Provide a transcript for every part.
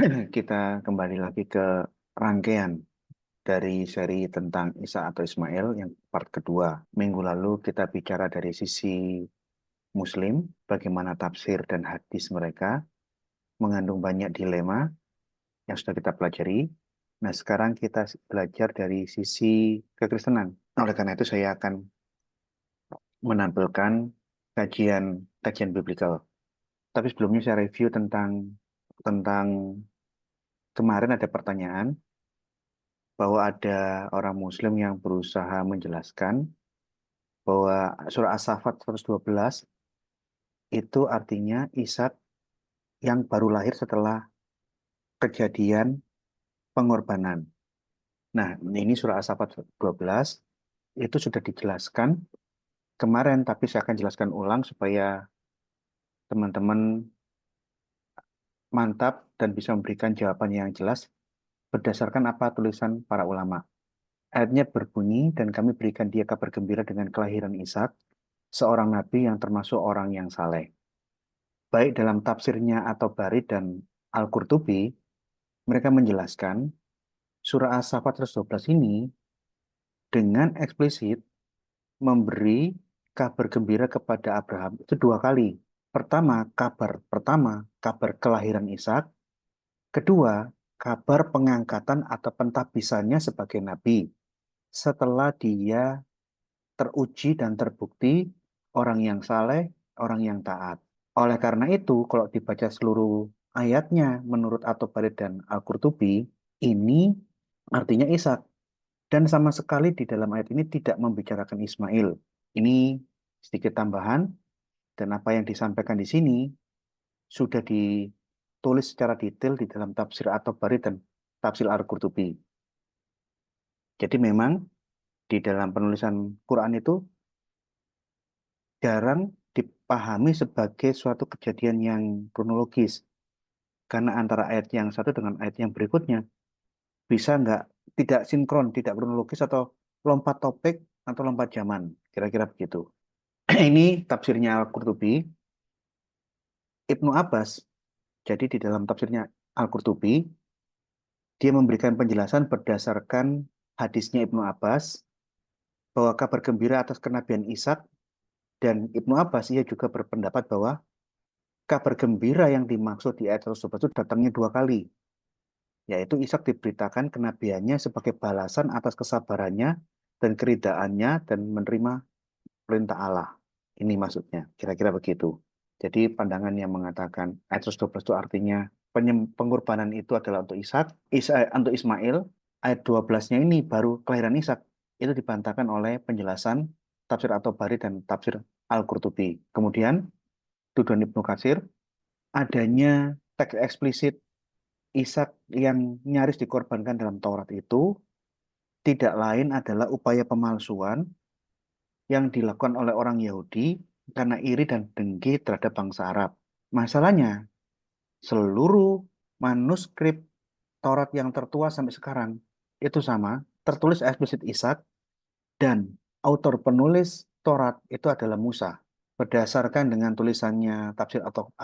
Kita kembali lagi ke rangkaian dari seri tentang Isa atau Ismail yang part kedua. Minggu lalu kita bicara dari sisi Muslim, bagaimana tafsir dan hadis mereka mengandung banyak dilema yang sudah kita pelajari. Nah, sekarang kita belajar dari sisi kekristenan. Oleh karena itu, saya akan menampilkan kajian kajian biblikal. Tapi sebelumnya saya review tentang kemarin ada pertanyaan bahwa ada orang Muslim yang berusaha menjelaskan bahwa surah As-Saffat 112 itu artinya Ishak yang baru lahir setelah kejadian pengorbanan. Nah, ini surah As-Saffat 12 itu sudah dijelaskan kemarin, tapi saya akan jelaskan ulang supaya teman-teman mantap dan bisa memberikan jawaban yang jelas berdasarkan apa tulisan para ulama. Ayatnya berbunyi, dan kami berikan dia kabar gembira dengan kelahiran Ishak, seorang nabi yang termasuk orang yang saleh. Baik dalam tafsirnya atau Bari dan Al-Qurtubi, mereka menjelaskan surah As-Saffat 112 ini dengan eksplisit memberi kabar gembira kepada Abraham itu dua kali. Pertama, kabar kelahiran Ishak. Kedua, kabar pengangkatan atau pentahbisannya sebagai nabi setelah dia teruji dan terbukti orang yang saleh, orang yang taat. Oleh karena itu, kalau dibaca seluruh ayatnya menurut At-Tabarid dan Al-Qurtubi, ini artinya Ishak. Dan sama sekali di dalam ayat ini tidak membicarakan Ismail. Ini sedikit tambahan, dan apa yang disampaikan di sini sudah ditulis secara detail di dalam tafsir At-Tabarid dan tafsir Al-Qurtubi. Jadi memang di dalam penulisan Quran itu jarang dipahami sebagai suatu kejadian yang kronologis. Karena antara ayat yang satu dengan ayat yang berikutnya bisa nggak tidak sinkron, tidak kronologis atau lompat topik atau lompat zaman. Kira-kira begitu. Ini tafsirnya Al-Qurtubi. Ibnu Abbas, jadi di dalam tafsirnya Al-Qurtubi, dia memberikan penjelasan berdasarkan hadisnya Ibnu Abbas bahwa kabar gembira atas kenabian Ishak, dan Ibnu Abbas ia juga berpendapat bahwa kabar gembira yang dimaksud di ayat tersebut itu datangnya dua kali, yaitu Ishak diberitakan kenabiannya sebagai balasan atas kesabarannya dan keridaannya dan menerima perintah Allah. Ini maksudnya, kira-kira begitu. Jadi pandangan yang mengatakan ayat 12 itu artinya pengorbanan itu adalah untuk Ishak, untuk Ismail, ayat 12-nya ini baru kelahiran Ishak. Itu dibantahkan oleh penjelasan tafsir At-Tabari dan tafsir Al-Qurtubi. Kemudian, tuduhan Ibnu Katsir, adanya teks eksplisit Ishak yang nyaris dikorbankan dalam Taurat itu tidak lain adalah upaya pemalsuan yang dilakukan oleh orang Yahudi karena iri dan dengki terhadap bangsa Arab. Masalahnya, seluruh manuskrip Taurat yang tertua sampai sekarang itu sama, tertulis eksplisit Ishak, dan autor penulis Taurat itu adalah Musa. Berdasarkan dengan tulisannya tafsir atau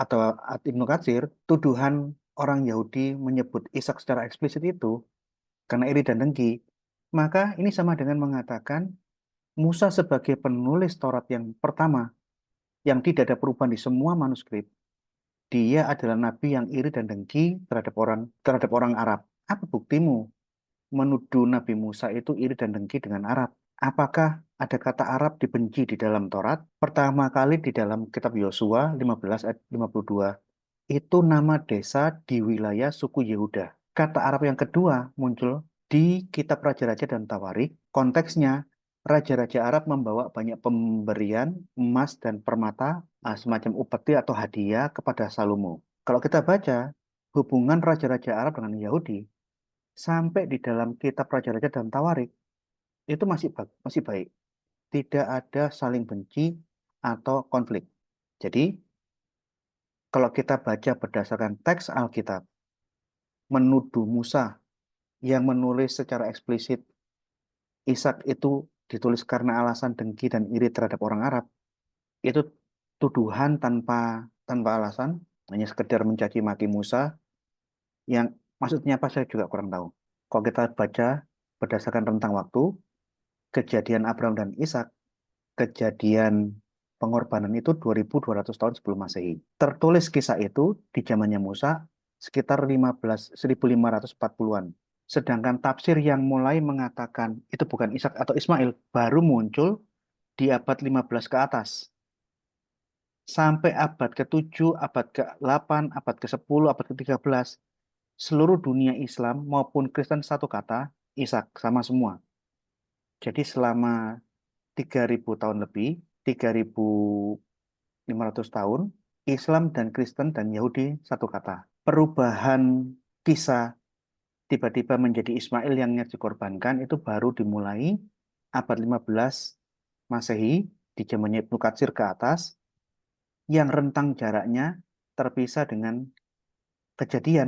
Ibnu Katsir, tuduhan orang Yahudi menyebut Ishak secara eksplisit itu karena iri dan dengki, maka ini sama dengan mengatakan Musa sebagai penulis Taurat yang pertama yang tidak ada perubahan di semua manuskrip, dia adalah nabi yang iri dan dengki terhadap orang Arab. Apa buktimu menuduh Nabi Musa itu iri dan dengki dengan Arab? Apakah ada kata Arab dibenci di dalam Taurat? Pertama kali di dalam kitab Yosua 15 ayat 52. Itu nama desa di wilayah suku Yehuda. Kata Arab yang kedua muncul di kitab Raja-Raja dan Tawarik. Konteksnya, Raja-Raja Arab membawa banyak pemberian emas dan permata, semacam upeti atau hadiah kepada Salomo. Kalau kita baca hubungan Raja-Raja Arab dengan Yahudi, sampai di dalam kitab Raja-Raja dan Tawarik, itu masih baik. Tidak ada saling benci atau konflik. Jadi, kalau kita baca berdasarkan teks Alkitab, menuduh Musa yang menulis secara eksplisit Ishak itu ditulis karena alasan dengki dan iri terhadap orang Arab, itu tuduhan tanpa tanpa alasan, hanya sekedar mencaci maki Musa Yang maksudnya apa saya juga kurang tahu. Kalau kita baca berdasarkan rentang waktu, kejadian Abraham dan Ishak, kejadian pengorbanan itu 2200 tahun sebelum Masehi. Tertulis kisah itu di zamannya Musa sekitar 1540-an. Sedangkan tafsir yang mulai mengatakan itu bukan Ishak atau Ismail baru muncul di abad 15 ke atas. Sampai abad ke-7, abad ke-8, abad ke-10, abad ke-13, seluruh dunia Islam maupun Kristen satu kata, Ishak, sama semua. Jadi selama 3000 tahun lebih, 3500 tahun, Islam dan Kristen dan Yahudi satu kata. Perubahan kisah tiba-tiba menjadi Ismail yang dikorbankan itu baru dimulai abad 15 Masehi di zamannya Ibnu Katsir ke atas yang rentang jaraknya terpisah dengan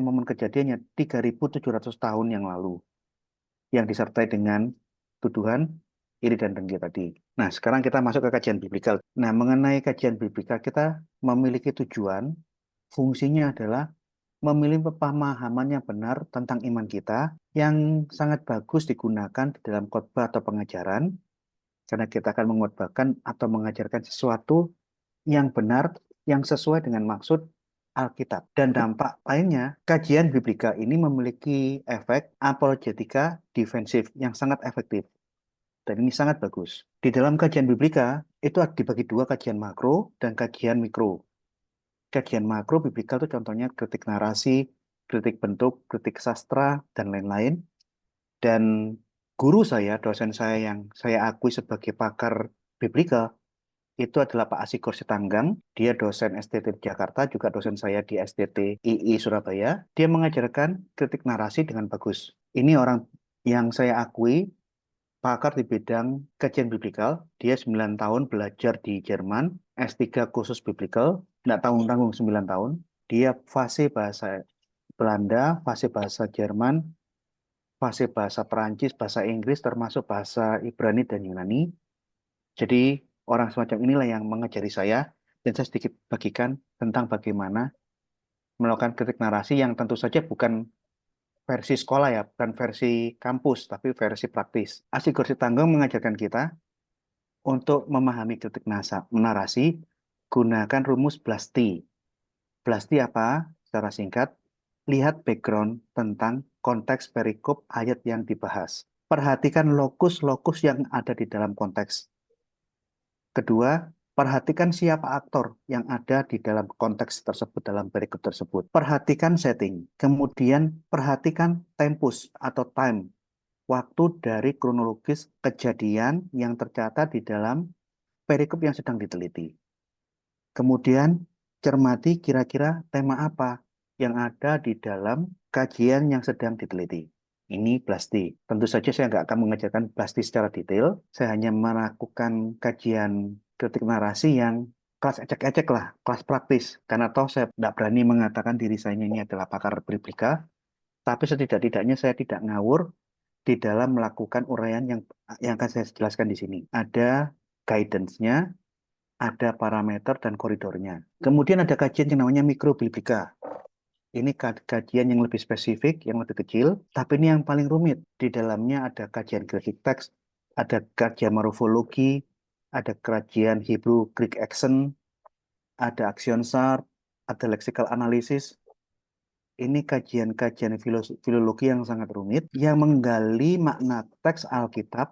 momen kejadiannya 3700 tahun yang lalu yang disertai dengan tuduhan iri dan dengki tadi. Nah, sekarang kita masuk ke kajian biblikal. Nah, mengenai kajian biblikal kita memiliki tujuan, fungsinya adalah memilih pemahaman yang benar tentang iman kita yang sangat bagus digunakan di dalam khotbah atau pengajaran karena kita akan mengkhotbahkan atau mengajarkan sesuatu yang benar yang sesuai dengan maksud Alkitab. Dan dampak lainnya, kajian biblika ini memiliki efek apologetika defensif yang sangat efektif. Dan ini sangat bagus. Di dalam kajian biblika, itu dibagi dua, kajian makro dan kajian mikro. Kajian makro biblika itu contohnya kritik narasi, kritik bentuk, kritik sastra, dan lain-lain. Dan guru saya, dosen saya yang saya akui sebagai pakar biblika, itu adalah Pak Asigor Sitanggang. Dia dosen STT di Jakarta, juga dosen saya di STT II Surabaya. Dia mengajarkan kritik narasi dengan bagus. Ini orang yang saya akui pakar di bidang kajian biblikal. Dia 9 tahun belajar di Jerman, S3 khusus biblikal, nggak tanggung-tanggung 9 tahun. Dia fase bahasa Belanda, fase bahasa Jerman, fase bahasa Perancis, bahasa Inggris, termasuk bahasa Ibrani dan Yunani. Jadi orang semacam inilah yang mengajari saya, dan saya sedikit bagikan tentang bagaimana melakukan kritik narasi yang tentu saja bukan versi sekolah ya, bukan versi kampus, tapi versi praktis. Asigor Sitanggang mengajarkan kita untuk memahami kritik narasi, gunakan rumus Blasti. Blasti apa? Secara singkat, lihat background tentang konteks perikop ayat yang dibahas. Perhatikan lokus-lokus yang ada di dalam konteks. Kedua, perhatikan siapa aktor yang ada di dalam konteks tersebut, dalam perikop tersebut. Perhatikan setting. Kemudian perhatikan tempus atau time, waktu dari kronologis kejadian yang tercatat di dalam perikop yang sedang diteliti. Kemudian cermati kira-kira tema apa yang ada di dalam kajian yang sedang diteliti. Ini Blasti. Tentu saja saya nggak akan mengajarkan Blasti secara detail. Saya hanya melakukan kajian kritik narasi yang kelas ecek-ecek lah, kelas praktis. Karena toh saya tidak berani mengatakan diri saya ini adalah pakar biblika, tapi setidak-tidaknya saya tidak ngawur di dalam melakukan uraian yang akan saya jelaskan di sini. Ada guidance-nya, ada parameter dan koridornya. Kemudian ada kajian yang namanya mikrobiblika. Ini kajian yang lebih spesifik, yang lebih kecil, tapi ini yang paling rumit. Di dalamnya ada kajian grafik teks, ada kajian morfologi, ada kajian Hebrew Greek accent, ada action chart, ada lexical analysis. Ini kajian-kajian filologi yang sangat rumit, yang menggali makna teks Alkitab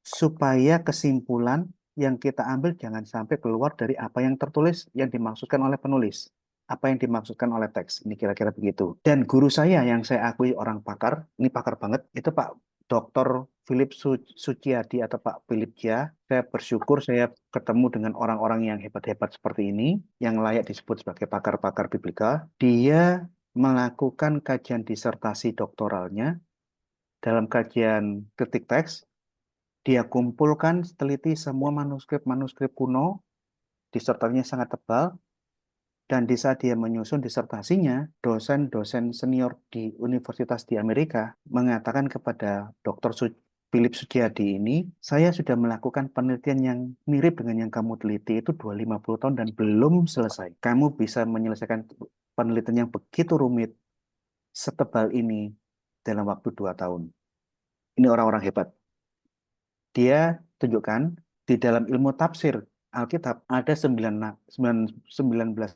supaya kesimpulan yang kita ambil jangan sampai keluar dari apa yang tertulis yang dimaksudkan oleh penulis, apa yang dimaksudkan oleh teks. Ini kira-kira begitu. Dan guru saya yang saya akui orang pakar, ini pakar banget, itu Pak Dr. Philip Suciadi atau Pak Philip Jia. Saya bersyukur saya ketemu dengan orang-orang yang hebat-hebat seperti ini, yang layak disebut sebagai pakar-pakar biblika. Dia melakukan kajian disertasi doktoralnya dalam kajian kritik teks. Dia kumpulkan, teliti semua manuskrip-manuskrip kuno, disertasinya sangat tebal, dan di saat dia menyusun disertasinya, dosen-dosen senior di universitas di Amerika mengatakan kepada Dr. Philip Suciadi ini, saya sudah melakukan penelitian yang mirip dengan yang kamu teliti itu 250 tahun dan belum selesai. Kamu bisa menyelesaikan penelitian yang begitu rumit setebal ini dalam waktu 2 tahun. Ini orang-orang hebat. Dia tunjukkan di dalam ilmu tafsir Alkitab ada 19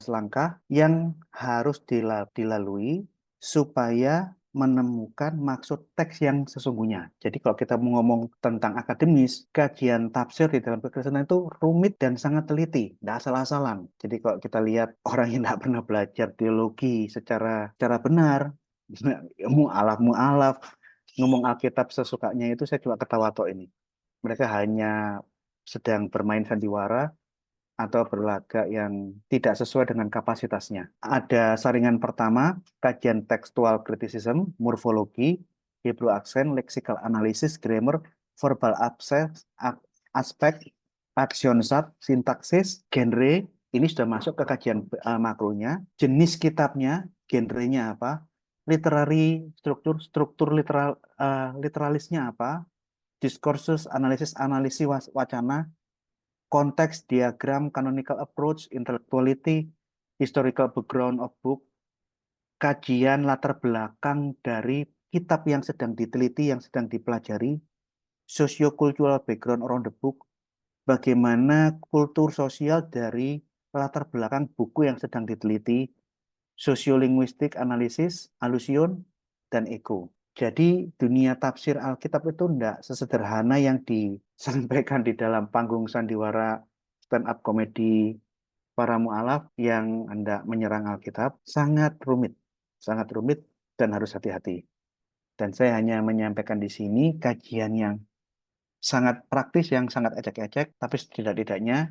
langkah yang harus dilalui supaya menemukan maksud teks yang sesungguhnya. Jadi kalau kita mau ngomong tentang akademis, kajian tafsir di dalam kekristenan itu rumit dan sangat teliti, tidak asal-asalan. Jadi kalau kita lihat orang yang tidak pernah belajar teologi secara benar, mu'alaf, ngomong Alkitab sesukanya itu saya cuma ketawa tok ini. Mereka hanya sedang bermain sandiwara atau berlagak yang tidak sesuai dengan kapasitasnya. Ada saringan pertama, kajian tekstual criticism, morfologi, Hebrew accent, lexical analysis, grammar, verbal aspek, action sat, sintaksis, genre. Ini sudah masuk ke kajian makronya. Jenis kitabnya, genrenya apa, literary struktur literalisnya apa, diskursus, analisis wacana, konteks, diagram, canonical approach, intellectuality, historical background of book, kajian latar belakang dari kitab yang sedang diteliti, yang sedang dipelajari, socio-cultural background around the book, bagaimana kultur sosial dari latar belakang buku yang sedang diteliti, sosiolinguistik analisis, allusion, dan echo. Jadi dunia tafsir Alkitab itu tidak sesederhana yang disampaikan di dalam panggung sandiwara stand-up komedi para mu'alaf yang hendak menyerang Alkitab. Sangat rumit dan harus hati-hati. Dan saya hanya menyampaikan di sini kajian yang sangat praktis, yang sangat ecek-ecek, tapi setidak-tidaknya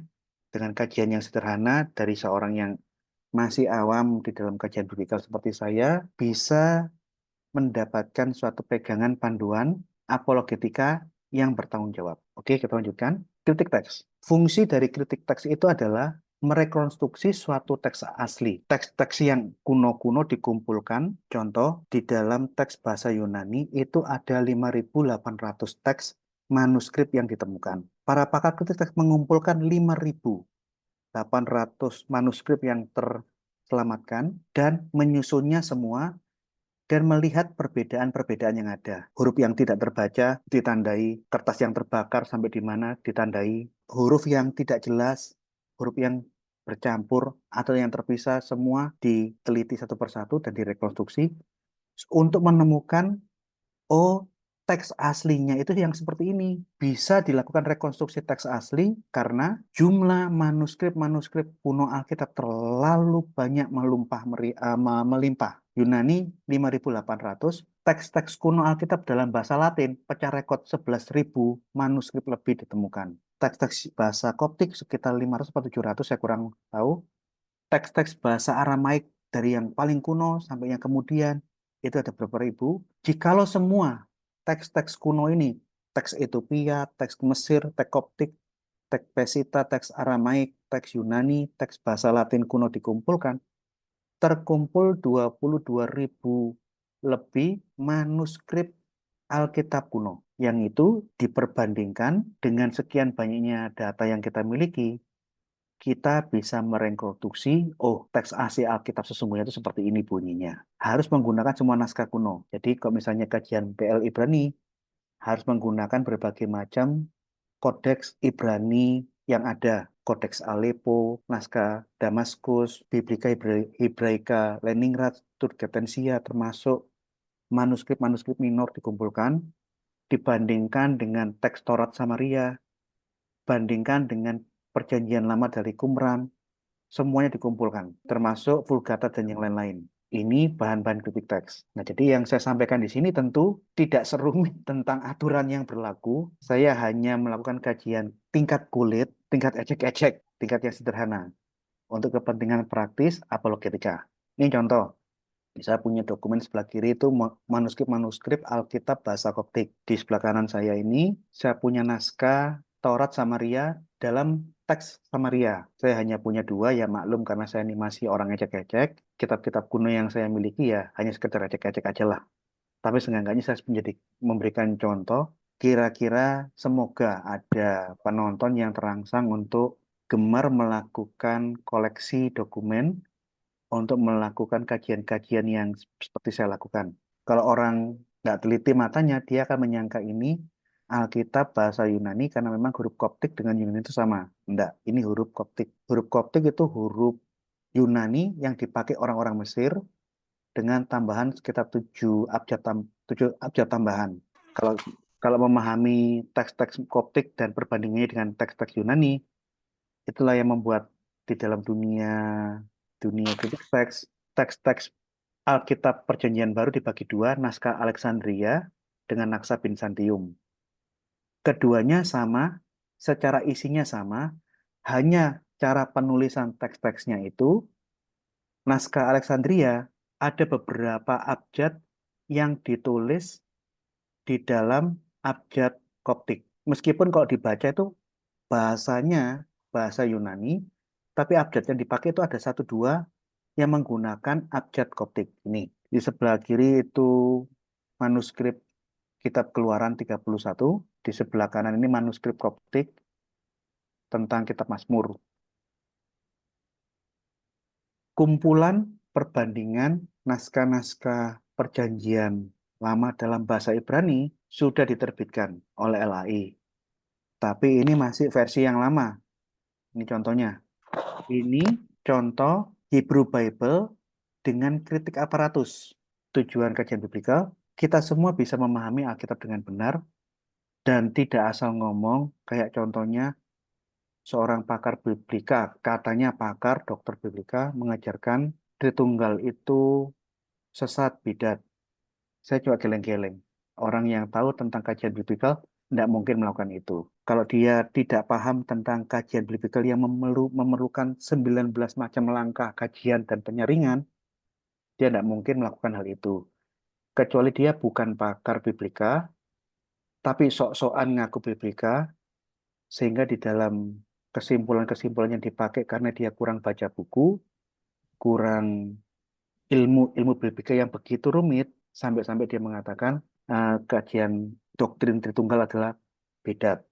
dengan kajian yang sederhana dari seorang yang masih awam di dalam kajian biblika seperti saya, bisa mendapatkan suatu pegangan panduan apologetika yang bertanggung jawab. Oke, kita lanjutkan. Kritik teks. Fungsi dari kritik teks itu adalah merekonstruksi suatu teks asli. Teks-teks yang kuno-kuno dikumpulkan. Contoh, di dalam teks bahasa Yunani itu ada 5.800 teks manuskrip yang ditemukan. Para pakar kritik teks mengumpulkan 5.800 manuskrip yang terselamatkan dan menyusunnya semua dan melihat perbedaan-perbedaan yang ada. Huruf yang tidak terbaca ditandai, kertas yang terbakar sampai di mana ditandai, huruf yang tidak jelas, huruf yang bercampur atau yang terpisah, semua diteliti satu persatu dan direkonstruksi untuk menemukan, oh, teks aslinya itu yang seperti ini. Bisa dilakukan rekonstruksi teks asli karena jumlah manuskrip-manuskrip kuno Alkitab terlalu banyak melimpah. Yunani 5.800, teks-teks kuno Alkitab dalam bahasa Latin pecah rekor 11.000 manuskrip lebih ditemukan. Teks-teks bahasa Koptik sekitar 500 atau 700, saya kurang tahu. Teks-teks bahasa Aramaik dari yang paling kuno sampai yang kemudian itu ada beberapa ribu. Jikalau semua teks-teks kuno ini, teks Ethiopia, teks Mesir, teks Koptik, teks Pesita, teks Aramaik, teks Yunani, teks bahasa Latin kuno dikumpulkan, terkumpul 22.000 lebih manuskrip Alkitab kuno. Yang itu diperbandingkan dengan sekian banyaknya data yang kita miliki, kita bisa merekonstruksi, oh, teks asli Alkitab sesungguhnya itu seperti ini bunyinya. Harus menggunakan semua naskah kuno. Jadi kalau misalnya kajian PL Ibrani, harus menggunakan berbagai macam kodeks Ibrani yang ada. Kodeks Aleppo, naskah Damaskus, Biblika Hebraica, Leningrad, Turgetensia, termasuk manuskrip-manuskrip minor dikumpulkan, dibandingkan dengan teks Taurat Samaria, bandingkan dengan perjanjian lama dari Qumran, semuanya dikumpulkan, termasuk Vulgata dan yang lain-lain. Ini bahan-bahan kritik teks. Nah, jadi yang saya sampaikan di sini tentu tidak serumit tentang aturan yang berlaku. Saya hanya melakukan kajian tingkat kulit, tingkat ecek-ecek, tingkat yang sederhana. Untuk kepentingan praktis apologetika. Ini contoh. Saya punya dokumen sebelah kiri itu manuskrip-manuskrip Alkitab bahasa Koptik. Di sebelah kanan saya ini, saya punya naskah Taurat Samaria dalam teks Samaria. Saya hanya punya dua, ya maklum karena saya ini masih orang ecek-ecek. Kitab-kitab kuno yang saya miliki ya hanya sekedar ecek-ecek aja lah. Tapi seenggaknya saya memberikan contoh, kira-kira semoga ada penonton yang terangsang untuk gemar melakukan koleksi dokumen untuk melakukan kajian-kajian yang seperti saya lakukan. Kalau orang nggak teliti matanya, dia akan menyangka ini Alkitab bahasa Yunani karena memang huruf Koptik dengan Yunani itu sama. Enggak, ini huruf Koptik. Huruf Koptik itu huruf Yunani yang dipakai orang-orang Mesir dengan tambahan sekitar 7 abjad tambahan. Kalau kalau memahami teks-teks Koptik dan perbandingannya dengan teks-teks Yunani, itulah yang membuat di dalam dunia kritik teks Alkitab Perjanjian Baru dibagi dua, naskah Alexandria dengan naskah Byzantium. Keduanya sama, secara isinya sama, hanya cara penulisan teks-teksnya itu, naskah Alexandria ada beberapa abjad yang ditulis di dalam abjad Koptik. Meskipun kalau dibaca itu bahasanya bahasa Yunani, tapi abjad yang dipakai itu ada satu dua yang menggunakan abjad Koptik. Ini di sebelah kiri itu manuskrip Kitab Keluaran 31, di sebelah kanan ini manuskrip Koptik tentang Kitab Mazmur. Kumpulan perbandingan naskah-naskah perjanjian lama dalam bahasa Ibrani sudah diterbitkan oleh LAI. Tapi ini masih versi yang lama. Ini contohnya. Ini contoh Hebrew Bible dengan kritik aparatus. Tujuan kajian biblikal, kita semua bisa memahami Alkitab dengan benar dan tidak asal ngomong, kayak contohnya seorang pakar biblika, katanya pakar dokter biblika mengajarkan Tritunggal itu sesat bidat. Saya coba geleng-geleng. Orang yang tahu tentang kajian biblikal tidak mungkin melakukan itu. Kalau dia tidak paham tentang kajian biblikal yang memerlukan 19 macam langkah kajian dan penyaringan, dia tidak mungkin melakukan hal itu. Kecuali dia bukan pakar biblika, tapi sok-sokan ngaku biblika, sehingga di dalam kesimpulan-kesimpulan yang dipakai karena dia kurang baca buku, kurang ilmu biblika yang begitu rumit, sampai-sampai dia mengatakan kajian doktrin Tritunggal adalah beda.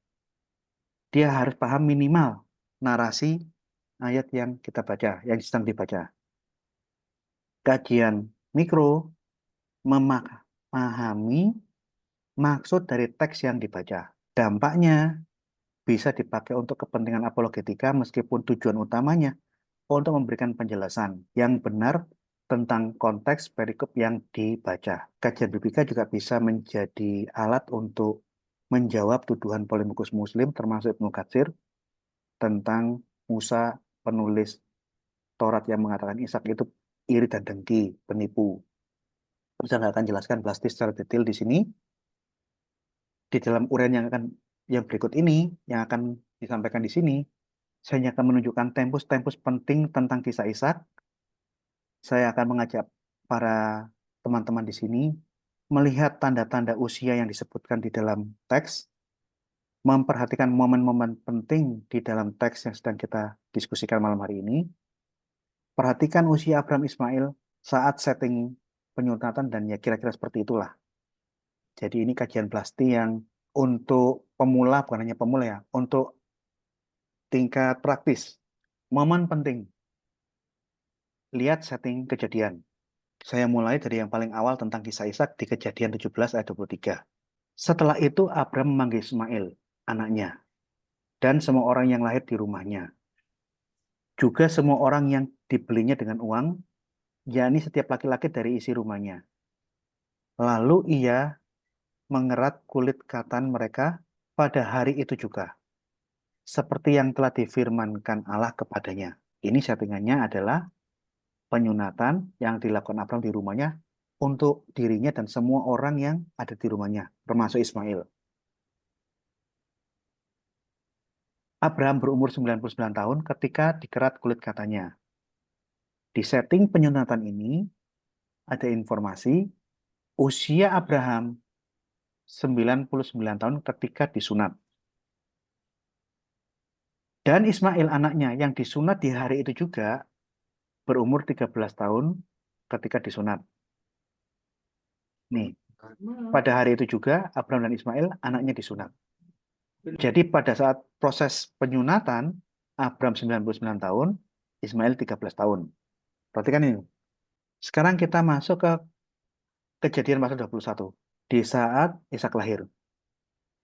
Dia harus paham minimal narasi ayat yang kita baca, yang sedang dibaca. Kajian mikro memahami maksud dari teks yang dibaca. Dampaknya bisa dipakai untuk kepentingan apologetika meskipun tujuan utamanya untuk memberikan penjelasan yang benar tentang konteks perikop yang dibaca. Kajian biblika juga bisa menjadi alat untuk menjawab tuduhan polemikus Muslim termasuk Ibnu Katsir tentang Musa penulis Taurat yang mengatakan Ishak itu iri dan dengki, penipu. Saya nggak akan jelaskan plastis secara detail di sini. Di dalam uraian yang berikut ini, yang akan disampaikan di sini, saya hanya akan menunjukkan tempus-tempus penting tentang kisah Ishak. Saya akan mengajak para teman-teman di sini melihat tanda-tanda usia yang disebutkan di dalam teks, memperhatikan momen-momen penting di dalam teks yang sedang kita diskusikan malam hari ini, perhatikan usia Abraham Ismail saat setting penyunatan dan ya kira-kira seperti itulah. Jadi ini kajian plasti yang untuk pemula, bukan hanya pemula ya, untuk tingkat praktis. Momen penting. Lihat setting kejadian. Saya mulai dari yang paling awal tentang kisah Ishak di Kejadian 17 ayat 23. Setelah itu Abraham memanggil Ismail, anaknya, dan semua orang yang lahir di rumahnya. Juga semua orang yang dibelinya dengan uang, yakni setiap laki-laki dari isi rumahnya. Lalu ia mengerat kulit katan mereka pada hari itu juga, seperti yang telah difirmankan Allah kepadanya. Ini settingannya adalah penyunatan yang dilakukan Abraham di rumahnya untuk dirinya dan semua orang yang ada di rumahnya, termasuk Ismail. Abraham berumur 99 tahun ketika dikerat kulit katanya. Di setting penyunatan ini ada informasi usia Abraham 99 tahun ketika disunat. Dan Ismail anaknya yang disunat di hari itu juga berumur 13 tahun ketika disunat. Nih, pada hari itu juga Abraham dan Ismail anaknya disunat. Jadi pada saat proses penyunatan, Abraham 99 tahun, Ismail 13 tahun. Perhatikan ini. Sekarang kita masuk ke kejadian pasal 21. Di saat Ishak lahir,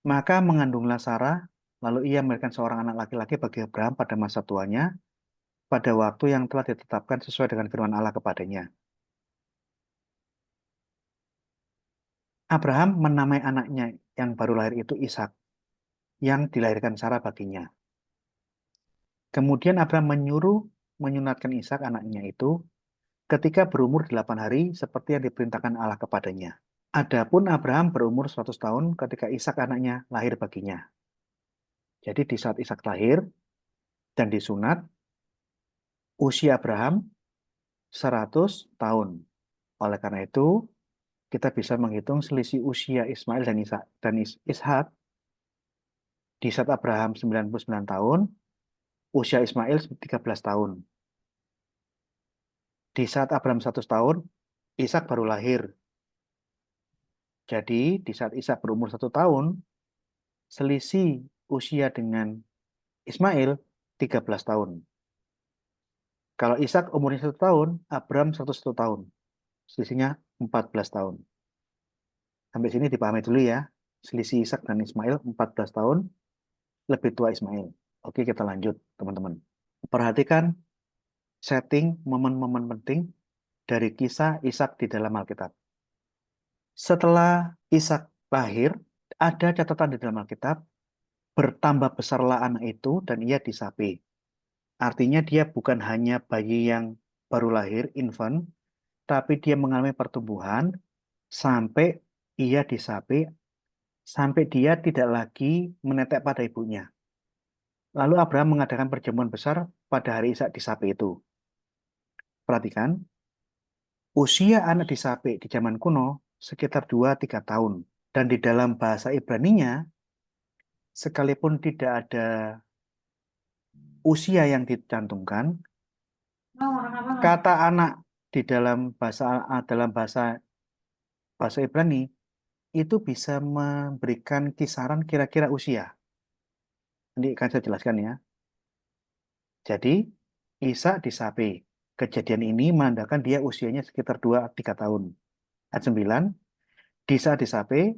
maka mengandunglah Sarah, lalu ia melahirkan seorang anak laki-laki bagi Abraham pada masa tuanya, pada waktu yang telah ditetapkan sesuai dengan firman Allah kepadanya. Abraham menamai anaknya yang baru lahir itu Ishak, yang dilahirkan Sarah baginya. Kemudian Abraham menyunatkan Ishak anaknya itu ketika berumur 8 hari seperti yang diperintahkan Allah kepadanya. Adapun Abraham berumur 100 tahun ketika Ishak anaknya lahir baginya. Jadi di saat Ishak lahir dan disunat, usia Abraham 100 tahun. Oleh karena itu, kita bisa menghitung selisih usia Ismail dan Ishak di saat Abraham 99 tahun, usia Ismail 13 tahun. Di saat Abraham 100 tahun, Ishak baru lahir. Jadi, di saat Ishak berumur 1 tahun, selisih usia dengan Ismail 13 tahun. Kalau Ishak umurnya 1 tahun, Abraham 101 tahun. Selisihnya 14 tahun. Sampai sini dipahami dulu ya. Selisih Ishak dan Ismail 14 tahun, lebih tua Ismail. Oke, kita lanjut, teman-teman. Perhatikan setting momen-momen penting dari kisah Ishak di dalam Alkitab. Setelah Ishak lahir, ada catatan di dalam Alkitab, bertambah besarlah anak itu dan ia disapi. Artinya dia bukan hanya bayi yang baru lahir, infant, tapi dia mengalami pertumbuhan sampai ia disapi, sampai dia tidak lagi menetek pada ibunya. Lalu Abraham mengadakan perjamuan besar pada hari Ishak disapi itu. Perhatikan, usia anak disapi di zaman kuno sekitar 2-3 tahun. Dan di dalam bahasa Ibraninya, sekalipun tidak ada usia yang dicantumkan, kata anak di dalam bahasa Ibrani itu bisa memberikan kisaran kira-kira usia. Ini akan saya jelaskan ya. Jadi, Ishak disapi. Kejadian ini menandakan dia usianya sekitar 2-3 tahun. Ayat 9, di saat disapi,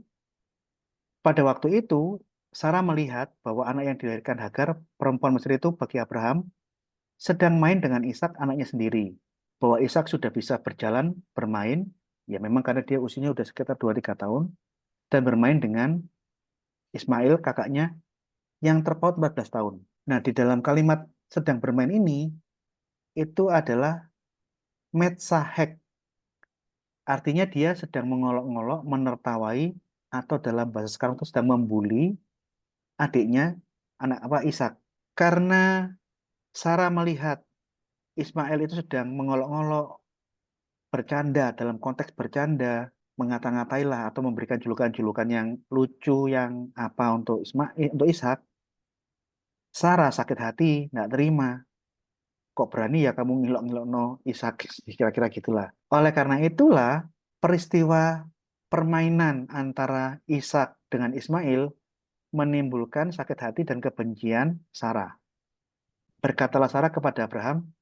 pada waktu itu, Sarah melihat bahwa anak yang dilahirkan Hagar, perempuan Mesir itu bagi Abraham, sedang main dengan Ishak anaknya sendiri. Bahwa Ishak sudah bisa berjalan, bermain, ya memang karena dia usianya sudah sekitar 2-3 tahun, dan bermain dengan Ismail, kakaknya, yang terpaut 14 tahun. Nah, di dalam kalimat sedang bermain ini, itu adalah metsahek. Artinya dia sedang mengolok-ngolok, menertawai, atau dalam bahasa sekarang itu sedang membuli adiknya, anak apa Ishak. Karena Sarah melihat Ismail itu sedang mengolok-ngolok, bercanda, dalam konteks bercanda, mengata-ngatailah atau memberikan julukan-julukan yang lucu, yang apa untuk untuk Ishak. Sarah sakit hati, nggak terima. Kok berani ya kamu ngilok-ngilok no Ishak, kira-kira gitulah. Oleh karena itulah, peristiwa permainan antara Ishak dengan Ismail menimbulkan sakit hati dan kebencian Sarah. Berkatalah Sarah kepada Abraham,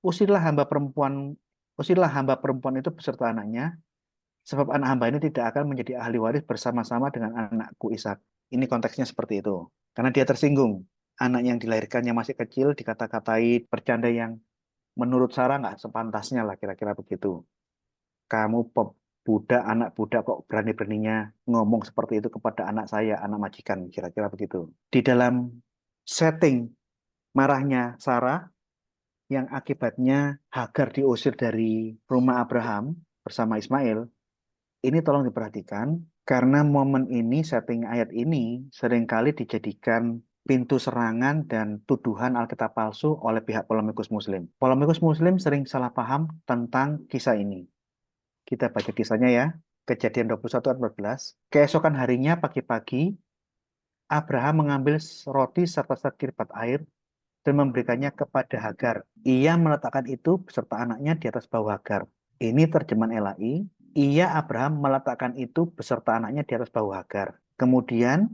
usirlah hamba perempuan, usirlah hamba perempuan itu beserta anaknya, sebab anak hamba ini tidak akan menjadi ahli waris bersama-sama dengan anakku Ishak. Ini konteksnya seperti itu. Karena dia tersinggung. Anak yang dilahirkannya masih kecil, dikata-katai, bercanda yang menurut Sarah nggak sepantasnya lah, kira-kira begitu. Kamu budak, anak budak kok berani-beraninya ngomong seperti itu kepada anak saya, anak majikan, kira-kira begitu. Di dalam setting marahnya Sarah, yang akibatnya Hagar diusir dari rumah Abraham bersama Ismail, ini tolong diperhatikan, karena momen ini, setting ayat ini, seringkali dijadikan pintu serangan dan tuduhan Alkitab palsu oleh pihak polemikus Muslim. Polemikus Muslim sering salah paham tentang kisah ini. Kita baca kisahnya ya. Kejadian 21 ayat 14. Keesokan harinya pagi-pagi, Abraham mengambil roti serta sekirbat air dan memberikannya kepada Hagar. Ia meletakkan itu beserta anaknya di atas bahu Hagar. Ini terjemahan LAI. Ia Abraham meletakkan itu beserta anaknya di atas bahu Hagar. Kemudian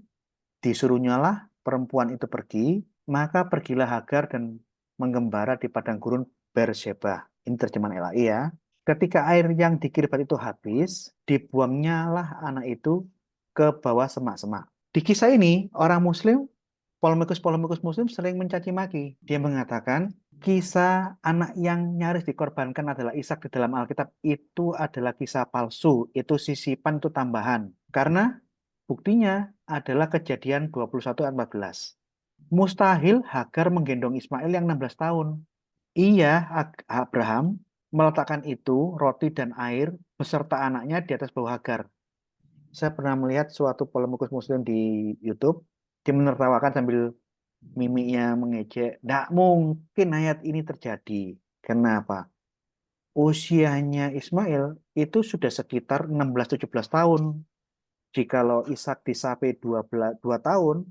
disuruhnyalah perempuan itu pergi, maka pergilah Hagar dan menggembara di padang gurun Beersheba. Ini terjemahan LAI ya. Ketika air yang di Kiribat itu habis, dibuangnya lah anak itu ke bawah semak-semak. Di kisah ini, orang Muslim, polemikus-polemikus Muslim sering mencaci maki. Dia mengatakan, kisah anak yang nyaris dikorbankan adalah Ishak di dalam Alkitab itu adalah kisah palsu. Itu sisipan, itu tambahan. Karena buktinya adalah Kejadian 21 ayat 14. Mustahil Hagar menggendong Ismail yang 16 tahun. Iya, Abraham meletakkan itu, roti dan air, beserta anaknya di atas bawah Hagar. Saya pernah melihat suatu polemikus Muslim di YouTube, dia menertawakan sambil mimiknya mengejek. Tidak mungkin ayat ini terjadi. Kenapa? Usianya Ismail itu sudah sekitar 16-17 tahun. Jikalau Ishak disapai 2 tahun,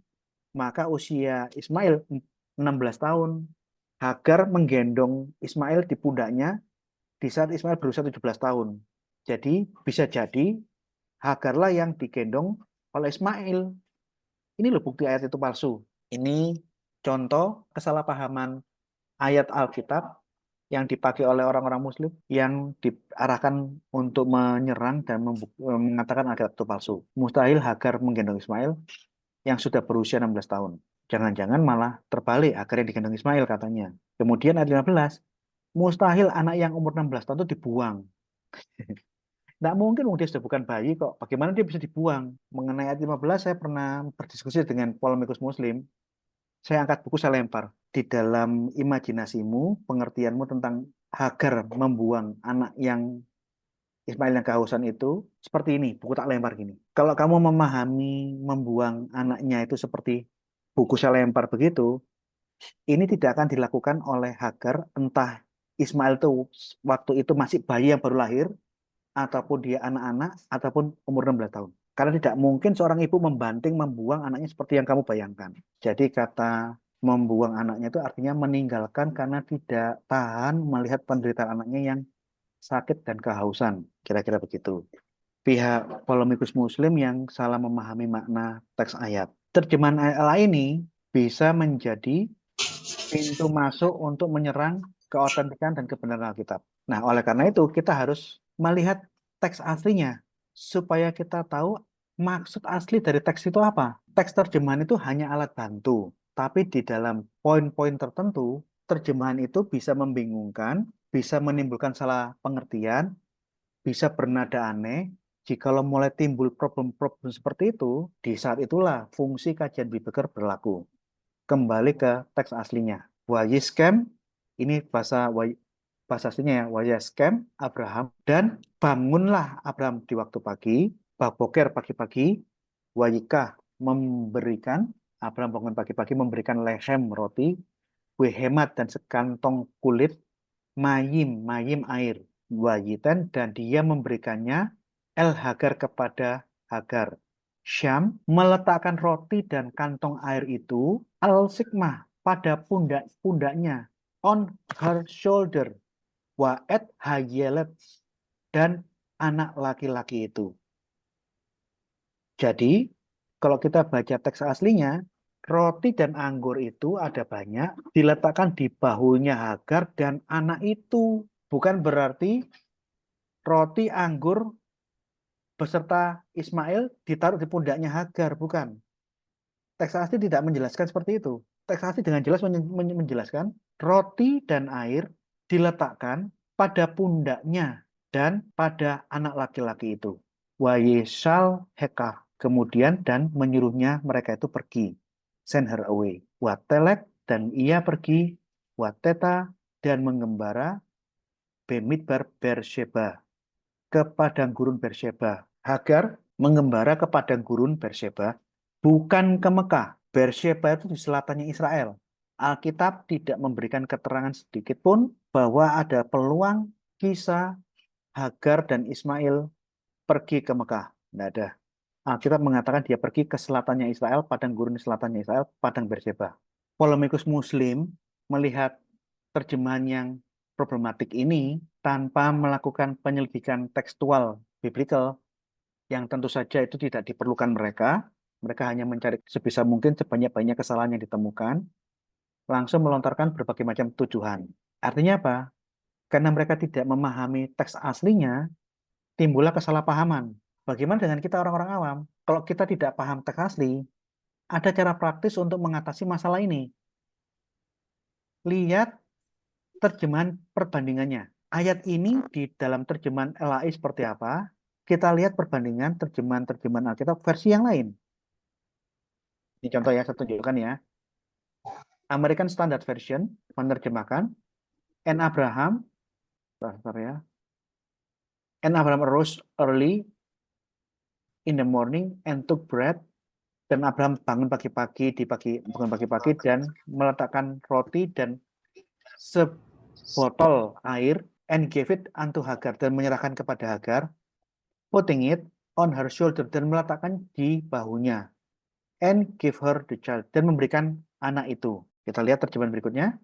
maka usia Ismail 16 tahun. Hagar menggendong Ismail di pundaknya di saat Ismail berusia 17 tahun. Jadi bisa jadi Hagarlah yang digendong oleh Ismail. Ini loh bukti ayat itu palsu. Ini contoh kesalahpahaman ayat Alkitab yang dipakai oleh orang-orang Muslim yang diarahkan untuk menyerang dan mengatakan Alkitab itu palsu. Mustahil Hagar menggendong Ismail yang sudah berusia 16 tahun. Jangan-jangan malah terbalik Hagar yang digendong Ismail katanya. Kemudian ayat 15, mustahil anak yang umur 16 tahun itu dibuang. Nggak mungkin, dia sudah bukan bayi kok. Bagaimana dia bisa dibuang? Mengenai ayat 15, saya pernah berdiskusi dengan polemikus Muslim. Saya angkat buku, saya lempar. Di dalam imajinasimu, pengertianmu tentang Hagar membuang anak yang Ismail yang kehausan itu, seperti ini. Buku tak lempar gini. Kalau kamu memahami membuang anaknya itu seperti buku saya lempar begitu, ini tidak akan dilakukan oleh Hagar, entah Ismail itu waktu itu masih bayi yang baru lahir, ataupun dia anak-anak, ataupun umur 16 tahun. Karena tidak mungkin seorang ibu membanting, membuang anaknya seperti yang kamu bayangkan. Jadi kata membuang anaknya itu artinya meninggalkan karena tidak tahan melihat penderitaan anaknya yang sakit dan kehausan. Kira-kira begitu. Pihak polemikus Muslim yang salah memahami makna teks ayat. Terjemahan ayat ini bisa menjadi pintu masuk untuk menyerang keautentikan dan kebenaran Alkitab. Nah, oleh karena itu kita harus melihat teks aslinya supaya kita tahu maksud asli dari teks itu apa. Teks terjemahan itu hanya alat bantu, tapi di dalam poin-poin tertentu terjemahan itu bisa membingungkan, bisa menimbulkan salah pengertian, bisa bernada aneh. Jikalau mulai timbul problem-problem seperti itu, di saat itulah fungsi kajian Bibeker berlaku. Kembali ke teks aslinya. Wayiskem, ini bahasa aslinya ya, Wayiskem Abraham, dan bangunlah Abraham di waktu pagi, Baboker pagi-pagi, Wayikah memberikan, Abraham bangun pagi-pagi memberikan lehem roti, Wehemat dan sekantong kulit, mayim air, Wayitan, dan dia memberikannya El Hagar kepada Hagar. Syam meletakkan roti dan kantong air itu al-sikmah pada pundaknya, on her shoulder, waet hayelet, dan anak laki-laki itu. Jadi kalau kita baca teks aslinya, roti dan anggur itu ada banyak diletakkan di bahunya Hagar dan anak itu. Bukan berarti roti anggur beserta Ismail ditaruh di pundaknya Hagar, bukan. Teks asli tidak menjelaskan seperti itu. Teks asli dengan jelas menjelaskan roti dan air diletakkan pada pundaknya dan pada anak laki-laki itu. Wayesal heka, kemudian dan menyuruhnya mereka itu pergi. Send her away. Watelek, dan ia pergi. Wateta, dan mengembara. Bemidbar Bersheba, ke padang gurun Bersheba. Hagar mengembara ke padang gurun Bersheba, bukan ke Mekah. Bersheba itu di selatannya Israel. Alkitab tidak memberikan keterangan sedikit pun bahwa ada peluang kisah Hagar dan Ismail pergi ke Mekah. Tidak ada. Alkitab mengatakan dia pergi ke selatannya Israel, padang gurun selatannya Israel, padang Bersheba. Polemikus Muslim melihat terjemahan yang problematik ini tanpa melakukan penyelidikan tekstual biblical yang tentu saja itu tidak diperlukan mereka. Mereka hanya mencari sebisa mungkin sebanyak-banyak kesalahan yang ditemukan, langsung melontarkan berbagai macam tuduhan. Artinya apa? Karena mereka tidak memahami teks aslinya, timbullah kesalahpahaman. Bagaimana dengan kita orang-orang awam? Kalau kita tidak paham teks asli, ada cara praktis untuk mengatasi masalah ini. Lihat terjemahan perbandingannya. Ayat ini di dalam terjemahan LAI seperti apa? Kita lihat perbandingan terjemahan Alkitab versi yang lain. Ini contoh ya, saya tunjukkan ya. American Standard Version menerjemahkan, And Abraham arose early in the morning and took bread. Dan Abraham bangun pagi-pagi dan meletakkan roti dan sebotol air and gave it unto Hagar, dan menyerahkan kepada Hagar, putting it on her shoulder, dan meletakkan di bahunya, and give her the child, dan memberikan anak itu. Kita lihat terjemahan berikutnya.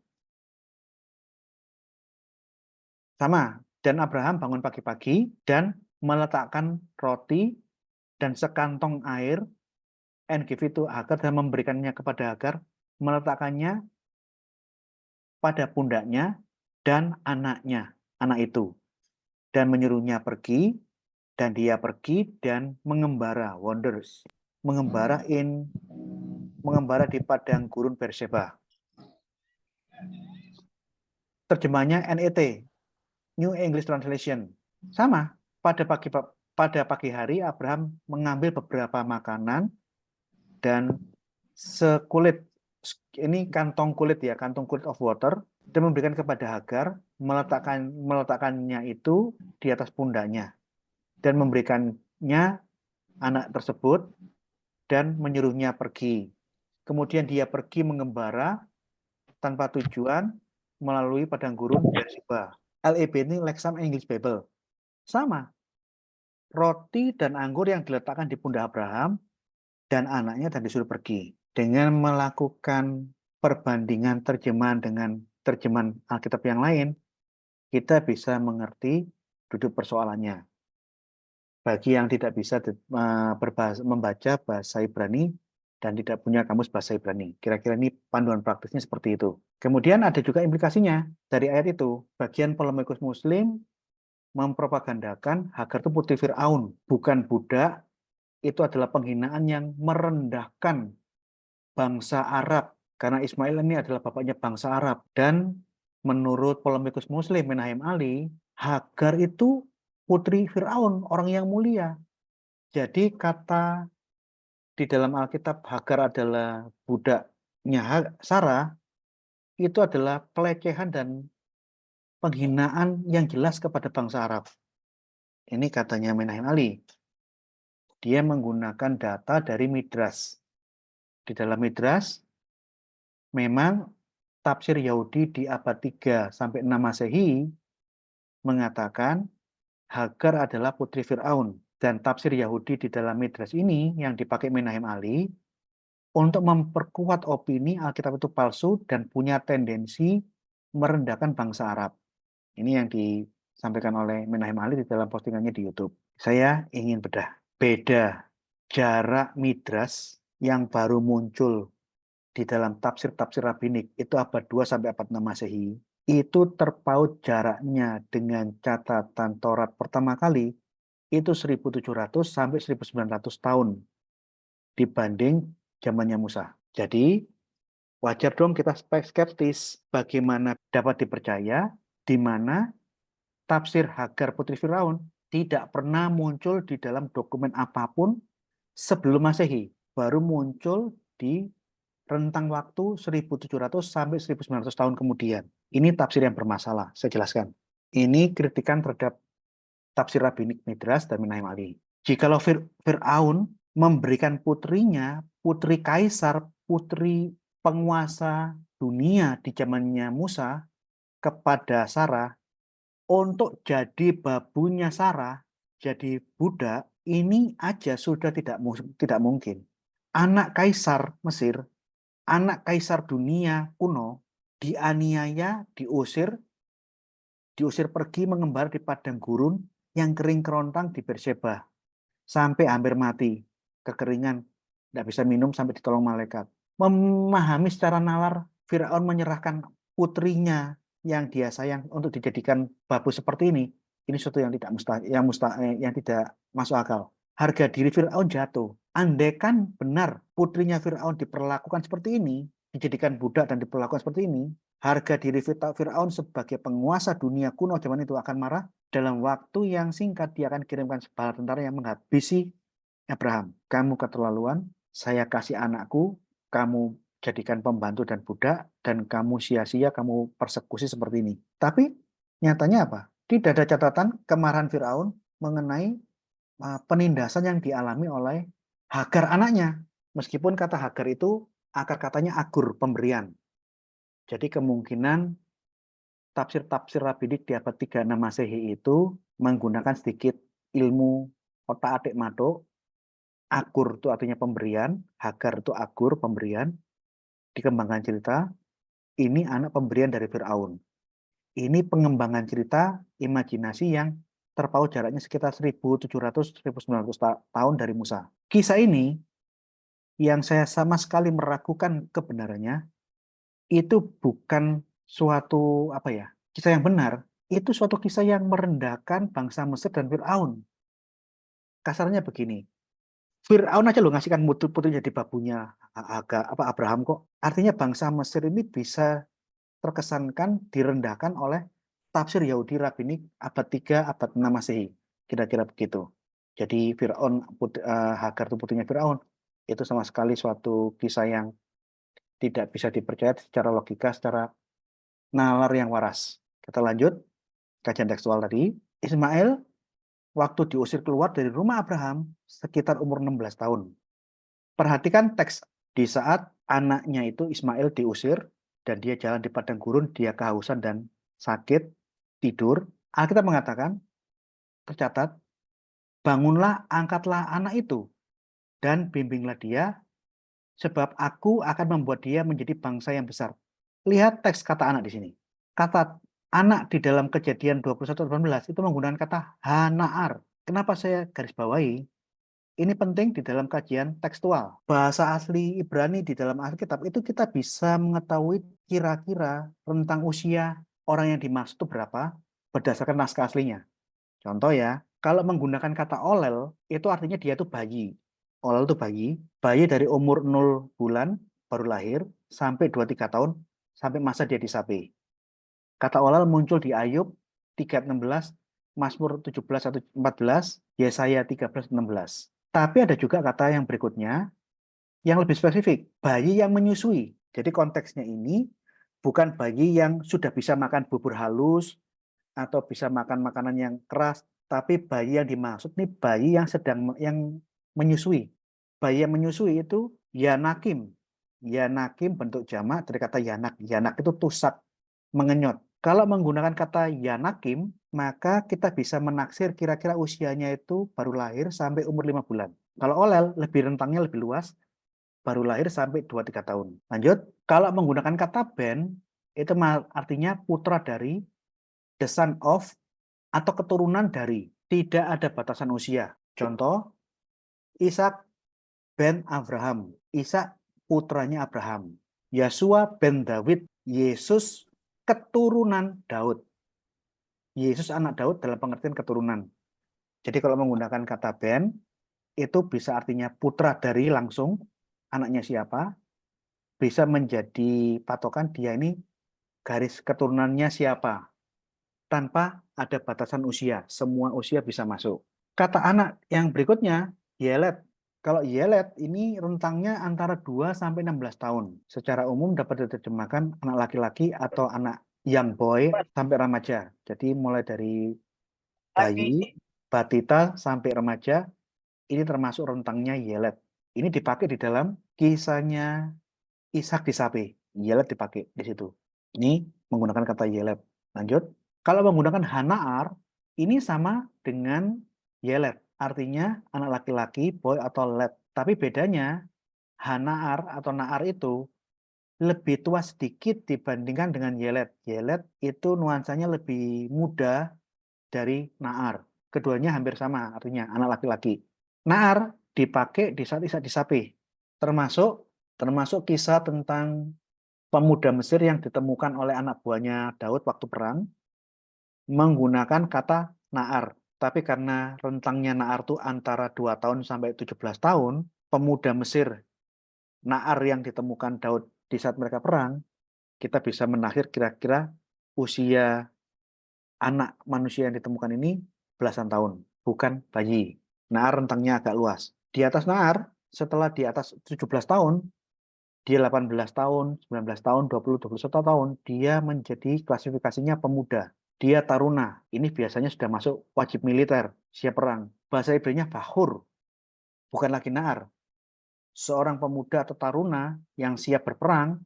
Sama, dan Abraham bangun pagi-pagi dan meletakkan roti dan sekantong air, and give it to Hagar, dan memberikannya kepada Hagar, meletakkannya pada pundaknya dan anaknya, anak itu, dan menyuruhnya pergi, dan dia pergi dan mengembara, wanders, mengembara di padang gurun Berseba. Terjemahnya NET, New English Translation. Sama, pada pagi hari Abraham mengambil beberapa makanan dan sekulit, ini kantong kulit ya, kantong kulit of water, dan memberikan kepada Hagar, meletakkannya itu di atas pundaknya, dan memberikannya anak tersebut, dan menyuruhnya pergi. Kemudian dia pergi mengembara tanpa tujuan melalui padang gurun Berseba. LEB ini Lexham English Bible. Sama, roti dan anggur yang diletakkan di pundak Abraham dan anaknya, dan disuruh pergi. Dengan melakukan perbandingan terjemahan dengan terjemahan Alkitab yang lain, kita bisa mengerti duduk persoalannya. Bagi yang tidak bisa membaca bahasa Ibrani dan tidak punya kamus bahasa Ibrani, kira-kira ini panduan praktisnya seperti itu. Kemudian ada juga implikasinya dari ayat itu. Bagian polemikus Muslim mempropagandakan Hagar itu putri Fir'aun, bukan budak. Itu adalah penghinaan yang merendahkan bangsa Arab, karena Ismail ini adalah bapaknya bangsa Arab. Dan menurut polemikus Muslim Menahem Ali, Hagar itu putri Fir'aun, orang yang mulia. Jadi kata di dalam Alkitab Hagar adalah budaknya Sarah, itu adalah pelecehan dan penghinaan yang jelas kepada bangsa Arab. Ini katanya Menahem Ali. Dia menggunakan data dari Midrash. Di dalam Midrash, memang tafsir Yahudi di abad 3 sampai 6 Masehi mengatakan Hagar adalah putri Fir'aun. Dan tafsir Yahudi di dalam Midrash ini yang dipakai Menahem Ali untuk memperkuat opini Alkitab itu palsu dan punya tendensi merendahkan bangsa Arab. Ini yang disampaikan oleh Menahem Ali di dalam postingannya di YouTube. Saya ingin beda jarak Midrash yang baru muncul di dalam tafsir-tafsir rabbinik itu abad 2 sampai abad 6 Masehi, itu terpaut jaraknya dengan catatan Taurat pertama kali itu 1700 sampai 1900 tahun dibanding zamannya Musa. Jadi wajar dong kita skeptis bagaimana dapat dipercaya di mana tafsir Hagar putri Firaun tidak pernah muncul di dalam dokumen apapun sebelum Masehi, baru muncul di rentang waktu 1700 sampai 1900 tahun kemudian. Ini tafsir yang bermasalah, saya jelaskan. Ini kritikan terhadap tafsir rabbinik Midrash dan Menahem Ali. Jikalau Fir'aun memberikan putrinya, putri kaisar, putri penguasa dunia di zamannya Musa, kepada Sarah, untuk jadi babunya Sarah, jadi budak, ini aja sudah tidak mungkin. Anak kaisar Mesir, anak kaisar dunia kuno, dianiaya, diusir pergi mengembara di padang gurun yang kering kerontang di Berseba, sampai hampir mati, kekeringan, tidak bisa minum sampai ditolong malaikat. Memahami secara nalar, Firaun menyerahkan putrinya yang dia sayang untuk dijadikan babu seperti ini sesuatu yang tidak yang tidak masuk akal. Harga diri Firaun jatuh. Andaikan benar putrinya Firaun diperlakukan seperti ini, dijadikan budak dan diperlakukan seperti ini, harga diri Firaun sebagai penguasa dunia kuno zaman itu akan marah. Dalam waktu yang singkat dia akan kirimkan sebala tentara yang menghabisi Abraham. Kamu keterlaluan, saya kasih anakku, kamu jadikan pembantu dan budak, dan kamu sia-sia, kamu persekusi seperti ini. Tapi nyatanya apa? Tidak ada catatan kemarahan Firaun mengenai penindasan yang dialami oleh Hagar anaknya. Meskipun kata Hagar itu akar katanya agur, pemberian. Jadi kemungkinan tafsir-tafsir rabbinik di abad 36 Masehi itu menggunakan sedikit ilmu otak-atik matuk. Agur itu artinya pemberian, Hagar itu agur, pemberian. Dikembangkan cerita, ini anak pemberian dari Firaun. Ini pengembangan cerita, imajinasi yang terpaut jaraknya sekitar 1700-1900 tahun dari Musa. Kisah ini yang saya sama sekali meragukan kebenarannya, itu bukan suatu kisah yang benar, itu suatu kisah yang merendahkan bangsa Mesir dan Firaun. Kasarnya begini, Firaun aja lo ngasihkan putri jadi babunya Abraham kok. Artinya bangsa Mesir ini bisa terkesankan direndahkan oleh tafsir Yahudi rabbinik abad 3, abad 6 Masehi. Kira-kira begitu. Jadi Hagar itu putrinya Firaun. Itu sama sekali suatu kisah yang tidak bisa dipercaya secara logika, secara nalar yang waras. Kita lanjut, kajian tekstual tadi. Ismail waktu diusir keluar dari rumah Abraham sekitar umur 16 tahun. Perhatikan teks di saat anaknya itu Ismail diusir dan dia jalan di padang gurun, dia kehausan dan sakit, tidur. Alkitab mengatakan, tercatat, bangunlah, angkatlah anak itu dan bimbinglah dia, sebab aku akan membuat dia menjadi bangsa yang besar. Lihat teks kata anak di sini. Kata anak di dalam Kejadian 21:18 itu menggunakan kata hanaar. Kenapa saya garis bawahi? Ini penting di dalam kajian tekstual. Bahasa asli Ibrani di dalam Alkitab itu kita bisa mengetahui kira-kira rentang usia orang yang dimaksud itu berapa berdasarkan naskah aslinya. Contoh ya, kalau menggunakan kata olel, itu artinya dia itu bayi. Olel itu bayi dari umur 0 bulan baru lahir sampai 2-3 tahun sampai masa dia disapi. Kata olel muncul di Ayub 3:16, Mazmur 17:14, Yesaya 13:16. Tapi ada juga kata yang berikutnya yang lebih spesifik, bayi yang menyusui. Jadi konteksnya ini bukan bayi yang sudah bisa makan bubur halus atau bisa makan makanan yang keras, tapi bayi yang dimaksud nih bayi yang sedang menyusui. Bayi yang menyusui itu yanakim. Yanakim bentuk jamak dari kata yanak. Yanak itu tusak, mengenyot. Kalau menggunakan kata yanakim, maka kita bisa menaksir kira-kira usianya itu baru lahir sampai umur 5 bulan. Kalau olel, lebih rentangnya lebih luas, baru lahir sampai 2-3 tahun. Lanjut, kalau menggunakan kata ben, itu artinya putra dari, the son of, atau keturunan dari. Tidak ada batasan usia. Contoh, Ishak ben Abraham. Ishak putranya Abraham. Yesua ben Daud. Yesus keturunan Daud. Yesus anak Daud dalam pengertian keturunan. Jadi kalau menggunakan kata ben, itu bisa artinya putra dari langsung, anaknya siapa, bisa menjadi patokan dia ini garis keturunannya siapa, tanpa ada batasan usia, semua usia bisa masuk. Kata anak yang berikutnya, yelet. Kalau yelet ini rentangnya antara 2-16 tahun. Secara umum dapat diterjemahkan anak laki-laki atau anak young boy sampai remaja. Jadi mulai dari bayi, batita sampai remaja, ini termasuk rentangnya yelet. Ini dipakai di dalam kisahnya Ishak disapi. Yelet dipakai di situ. Ini menggunakan kata yelet. Lanjut. Kalau menggunakan hanaar, ini sama dengan yelet. Artinya anak laki-laki, boy atau lad. Tapi bedanya, hanaar atau naar itu lebih tua sedikit dibandingkan dengan yelet. Yelet itu nuansanya lebih muda dari naar. Keduanya hampir sama, artinya anak laki-laki. Naar dipakai di saat Ishak disapi. Termasuk kisah tentang pemuda Mesir yang ditemukan oleh anak buahnya Daud waktu perang menggunakan kata Na'ar. Tapi karena rentangnya Na'ar itu antara 2 tahun sampai 17 tahun, pemuda Mesir Na'ar yang ditemukan Daud di saat mereka perang, kita bisa menakhir kira-kira usia anak manusia yang ditemukan ini belasan tahun, bukan bayi. Na'ar rentangnya agak luas. Di atas Na'ar, setelah di atas 17 tahun, dia 18 tahun, 19 tahun, 20, 21 tahun, dia menjadi klasifikasinya pemuda. Dia taruna. Ini biasanya sudah masuk wajib militer, siap perang. Bahasa Ibrani-nya bahur, bukan lagi Na'ar. Seorang pemuda atau taruna yang siap berperang,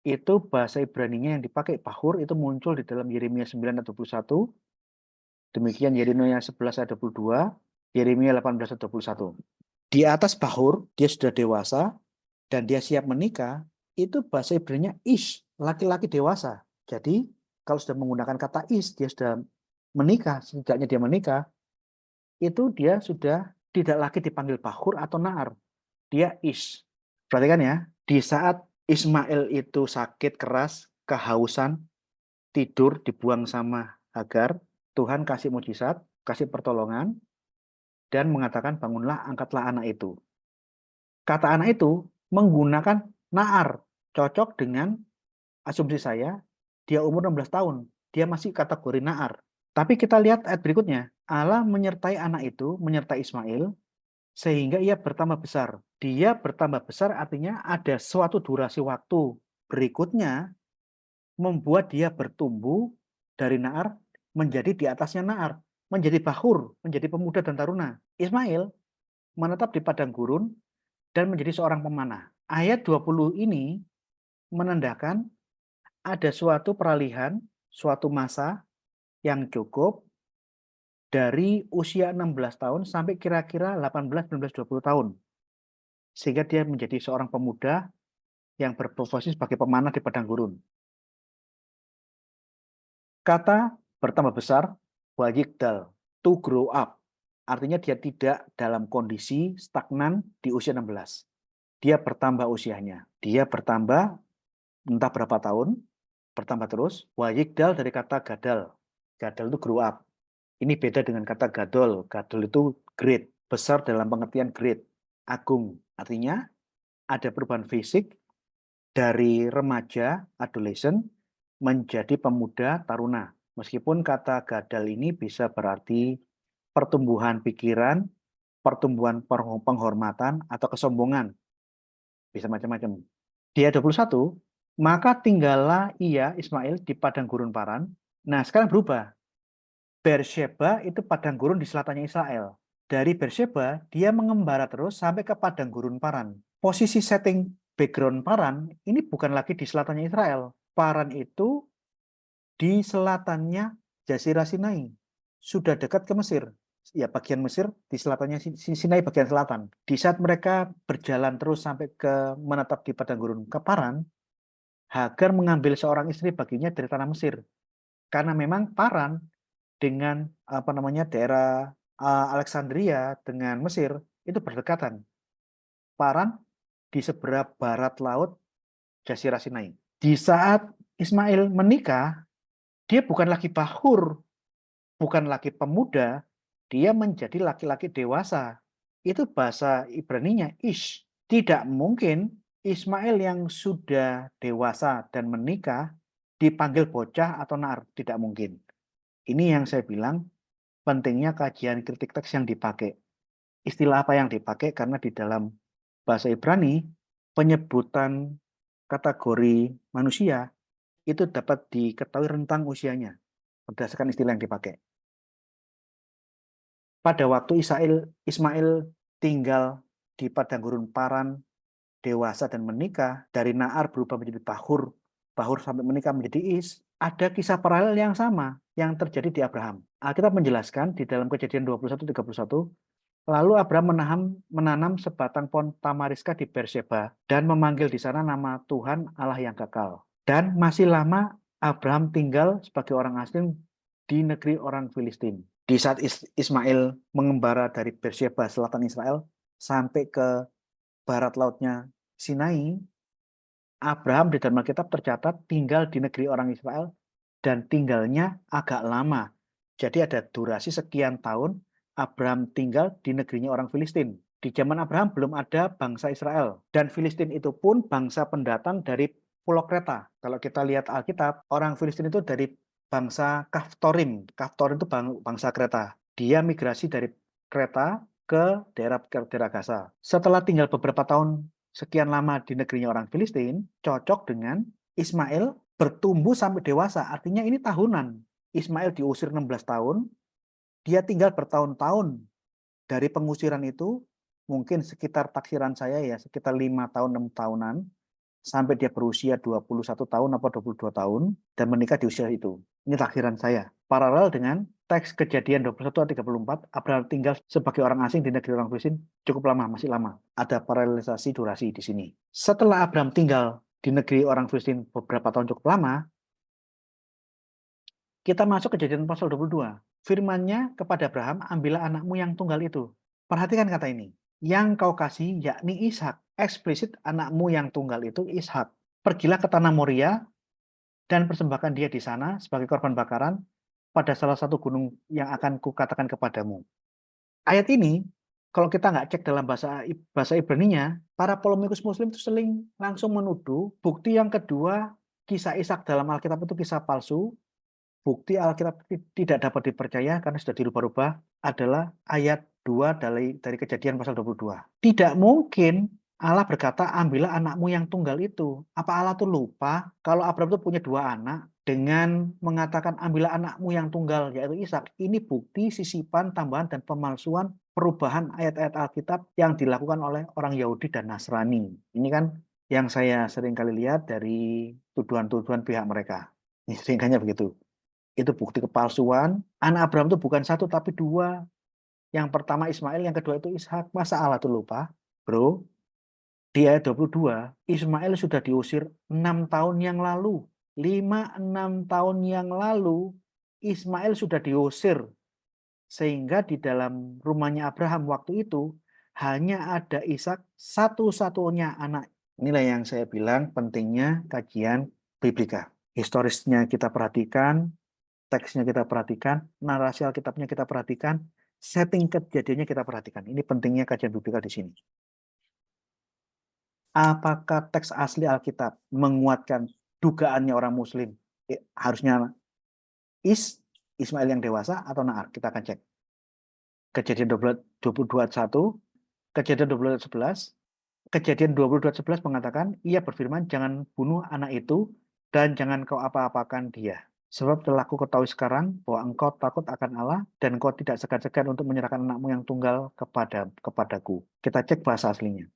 itu bahasa Ibrani-nya yang dipakai bahur itu muncul di dalam Yeremia 9 ayat 21, demikian Yeremia 11 ayat 22, Yeremia 18 ayat 21. Di atas bahur, dia sudah dewasa, dan dia siap menikah, itu bahasa Ibrani-nya ish, laki-laki dewasa. Jadi, kalau sudah menggunakan kata ish, dia sudah menikah, setidaknya dia menikah, itu dia sudah tidak lagi dipanggil bahur atau na'ar. Dia ish. Perhatikan ya, di saat Ismail itu sakit keras, kehausan, tidur, dibuang sama Hagar, Tuhan kasih mujizat, kasih pertolongan, dan mengatakan bangunlah, angkatlah anak itu. Kata anak itu menggunakan na'ar, cocok dengan asumsi saya, dia umur 16 tahun, dia masih kategori na'ar. Tapi kita lihat ayat berikutnya, Allah menyertai anak itu, menyertai Ismail, sehingga ia bertambah besar. Dia bertambah besar artinya ada suatu durasi waktu berikutnya membuat dia bertumbuh dari na'ar menjadi di atasnya na'ar, menjadi bahur, menjadi pemuda dan taruna. Ismail menetap di padang gurun dan menjadi seorang pemanah. Ayat 20 ini menandakan ada suatu peralihan, suatu masa yang cukup dari usia 16 tahun sampai kira-kira 18, 19, 20 tahun. Sehingga dia menjadi seorang pemuda yang berprofesi sebagai pemanah di padang gurun. Kata bertambah besar, wajikdal, to grow up. Artinya dia tidak dalam kondisi stagnan di usia 16. Dia bertambah usianya. Dia bertambah entah berapa tahun, bertambah terus. Wajikdal dari kata gadal. Gadal itu grow up. Ini beda dengan kata gadol. Gadol itu great, besar dalam pengertian great, agung. Artinya ada perubahan fisik dari remaja, adolescent, menjadi pemuda, taruna. Meskipun kata gadal ini bisa berarti pertumbuhan pikiran, pertumbuhan penghormatan, atau kesombongan. Bisa macam-macam. Di ayat 21, maka tinggallah ia, Ismail, di padang gurun Paran. Nah, sekarang berubah. Beersheba itu padang gurun di selatannya Israel. Dari Beersheba, dia mengembara terus sampai ke padang gurun Paran. Posisi setting background Paran ini bukan lagi di selatannya Israel. Paran itu di selatannya Jazirah Sinai. Sudah dekat ke Mesir. Ya, bagian Mesir di selatannya Sinai bagian selatan. Di saat mereka berjalan terus sampai ke menetap di padang gurun ke Paran, Hagar mengambil seorang istri baginya dari tanah Mesir. Karena memang Paran dengan apa namanya daerah Alexandria dengan Mesir itu berdekatan. Paran di seberang barat laut Jazirah Sinai. Di saat Ismail menikah, dia bukan lagi bahur, bukan lagi pemuda, dia menjadi laki-laki dewasa. Itu bahasa Ibrani-nya ish. Tidak mungkin Ismail yang sudah dewasa dan menikah dipanggil bocah atau nar, tidak mungkin. Ini yang saya bilang pentingnya kajian kritik teks yang dipakai. Istilah apa yang dipakai karena di dalam bahasa Ibrani penyebutan kategori manusia itu dapat diketahui rentang usianya berdasarkan istilah yang dipakai. Pada waktu Ismail tinggal di padang gurun Paran, dewasa dan menikah, dari Na'ar berubah menjadi Bahur, Bahur sampai menikah menjadi Is, ada kisah paralel yang sama yang terjadi di Abraham. Alkitab menjelaskan di dalam Kejadian 21-31, lalu Abraham menanam sebatang pohon tamariska di Beersheba dan memanggil di sana nama Tuhan Allah yang kekal. Dan masih lama Abraham tinggal sebagai orang asing di negeri orang Filistin. Di saat Ismail mengembara dari Beersheba selatan Israel sampai ke barat lautnya Sinai, Abraham di dalam Alkitab tercatat tinggal di negeri orang Israel dan tinggalnya agak lama. Jadi ada durasi sekian tahun Abraham tinggal di negerinya orang Filistin. Di zaman Abraham belum ada bangsa Israel. Dan Filistin itu pun bangsa pendatang dari Pulau Kreta. Kalau kita lihat Alkitab, orang Filistin itu dari bangsa Kaftorim. Kaftorim itu bangsa Kreta. Dia migrasi dari Kreta ke daerah Gaza. Setelah tinggal beberapa tahun sekian lama di negerinya orang Filistin, cocok dengan Ismail bertumbuh sampai dewasa. Artinya ini tahunan. Ismail diusir 16 tahun, dia tinggal bertahun-tahun. Dari pengusiran itu, mungkin sekitar taksiran saya ya, sekitar 5 tahun, 6 tahunan, sampai dia berusia 21 tahun atau 22 tahun, dan menikah di usia itu. Ini taksiran saya. Paralel dengan teks Kejadian 21 ayat 34, Abraham tinggal sebagai orang asing di negeri orang Filistin cukup lama, masih lama. Ada paralelisasi durasi di sini. Setelah Abraham tinggal di negeri orang Filistin beberapa tahun cukup lama, kita masuk Kejadian pasal 22. Firman-Nya kepada Abraham, ambillah anakmu yang tunggal itu. Perhatikan kata ini. Yang kau kasih yakni Ishak. Eksplisit anakmu yang tunggal itu Ishak. Pergilah ke tanah Moria dan persembahkan dia di sana sebagai korban bakaran pada salah satu gunung yang akan kukatakan kepadamu. Ayat ini, kalau kita nggak cek dalam bahasa Ibrani-nya, para polemikus Muslim itu sering langsung menuduh bukti yang kedua, kisah Ishak dalam Alkitab itu kisah palsu. Bukti Alkitab tidak dapat dipercaya karena sudah dirubah-rubah adalah ayat 2 dari Kejadian pasal 22. Tidak mungkin Allah berkata, ambillah anakmu yang tunggal itu. Apa Allah tuh lupa kalau Abraham itu punya 2 anak dengan mengatakan ambillah anakmu yang tunggal, yaitu Ishak. Ini bukti sisipan, tambahan, dan pemalsuan perubahan ayat-ayat Alkitab yang dilakukan oleh orang Yahudi dan Nasrani. Ini kan yang saya sering kali lihat dari tuduhan-tuduhan pihak mereka. Ini seringkali begitu. Itu bukti kepalsuan. Anak Abraham itu bukan 1 tapi 2. Yang pertama Ismail, yang kedua itu Ishak. Masa Allah itu lupa? Bro, di ayat 22, Ismail sudah diusir 6 tahun yang lalu. 5-6 tahun yang lalu, Ismail sudah diusir. Sehingga di dalam rumahnya Abraham waktu itu, hanya ada Ishak, satu-satunya anak. Inilah yang saya bilang pentingnya kajian Biblika. Historisnya kita perhatikan, teksnya kita perhatikan, narasi Alkitabnya kita perhatikan, setting kejadiannya kita perhatikan. Ini pentingnya kajian biblikal di sini. Apakah teks asli Alkitab menguatkan dugaannya orang Muslim? Harusnya Ismail yang dewasa atau Na'ar? Kita akan cek. Kejadian 22 ayat 1, Kejadian 22 ayat 11, Kejadian 22 ayat 11 mengatakan, ia berfirman, jangan bunuh anak itu dan jangan kau apa-apakan dia. Sebab telah ku ketahui sekarang bahwa engkau takut akan Allah dan engkau tidak segan-segan untuk menyerahkan anakmu yang tunggal kepadaku. Kita cek bahasa aslinya.